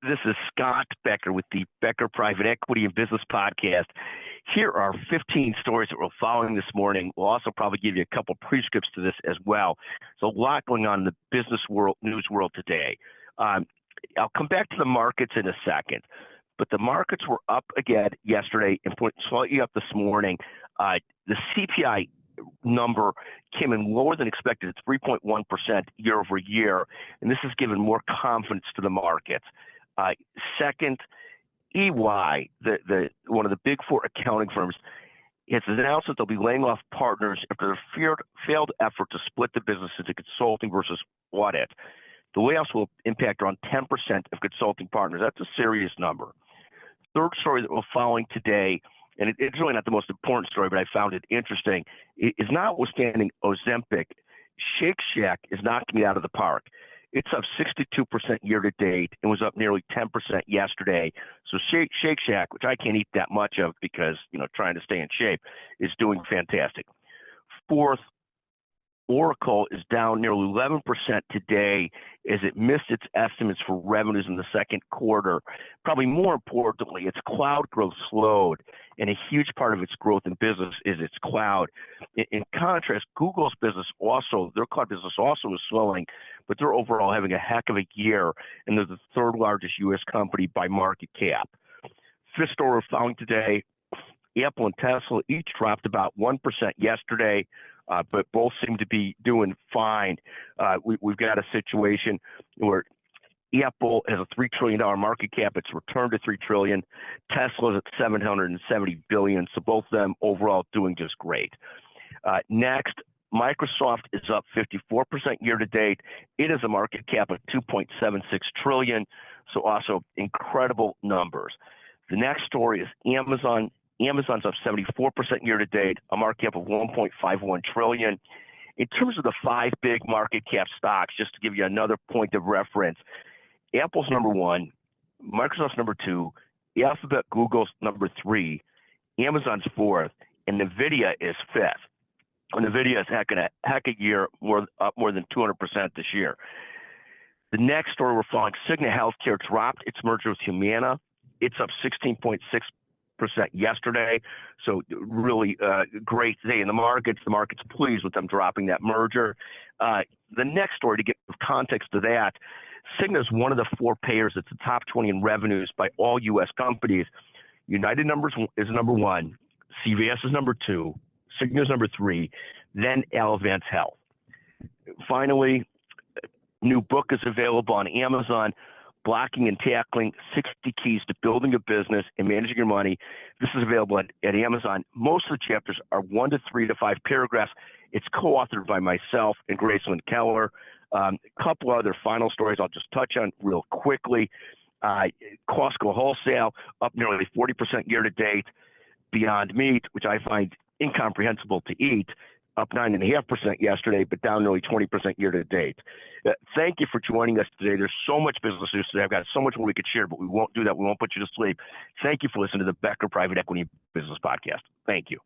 This is Scott Becker with the Becker Private Equity and Business Podcast. Here are 15 stories that we're following this morning. We'll also probably give you a couple prescripts to this as well. There's a lot going on in the business world, news world today. I'll come back to the markets in a second, but the markets were up again yesterday and slightly up this morning. The CPI number came in lower than expected at 3.1% year over year, and this has given more confidence to the markets. Second, EY, one of the big four accounting firms, has announced that they'll be laying off partners after their failed effort to split the business into consulting versus audit. The layoffs will impact around 10% of consulting partners. That's a serious number. Third story that we're following today, and it's really not the most important story, but I found it interesting, is notwithstanding Ozempic, Shake Shack is knocking it out of the park. It's up 62% year to date and was up nearly 10% yesterday. So Shake Shack, which I can't eat that much of because, trying to stay in shape, is doing fantastic. Fourth, Oracle is down nearly 11% today as it missed its estimates for revenues in the second quarter. Probably more importantly, its cloud growth slowed, and a huge part of its growth in business is its cloud. In contrast, Google's business their cloud business also is slowing, but they're overall having a heck of a year, and they're the third largest U.S. company by market cap. Fifth story we're following today, Apple and Tesla each dropped about 1% yesterday, but both seem to be doing fine. We've got a situation where Apple has a $3 trillion market cap. It's returned to $3 trillion. Tesla's at $770 billion. So both of them overall doing just great. Next, Microsoft is up 54% year to date. It has a market cap of $2.76 trillion. So also incredible numbers. The next story is Amazon. Amazon's up 74% year to date, a market cap of $1.51 trillion. In terms of the five big market cap stocks, just to give you another point of reference, Apple's number one, Microsoft's number two, Alphabet, Google's number three, Amazon's fourth, and NVIDIA is fifth. And NVIDIA is heck a year, up more than 200% this year. The next story we're following, Cigna Healthcare dropped its merger with Humana. It's up 16.6% yesterday. So really great day in the markets. The market's pleased with them dropping that merger. The next story, to give context to that, Cigna is one of the four payers that's the top 20 in revenues by all U.S. companies. United is number one, CVS is number two, Cigna is number three, then Elevance Health. Finally, new book is available on Amazon, Blocking and Tackling 60 Keys to Building a Business and Managing Your Money. This is available at Amazon. Most of the chapters are 1 to 3 to 5 paragraphs. It's co-authored by myself and Gracelyn Keller. A couple other final stories I'll just touch on real quickly. Costco Wholesale up nearly 40% year to date. Beyond Meat, which I find incomprehensible to eat, up 9.5% yesterday, but down nearly 20% year to date. Thank you for joining us today. There's so much business news today. I've got so much more we could share, but we won't do that. We won't put you to sleep. Thank you for listening to the Becker Private Equity Business Podcast. Thank you.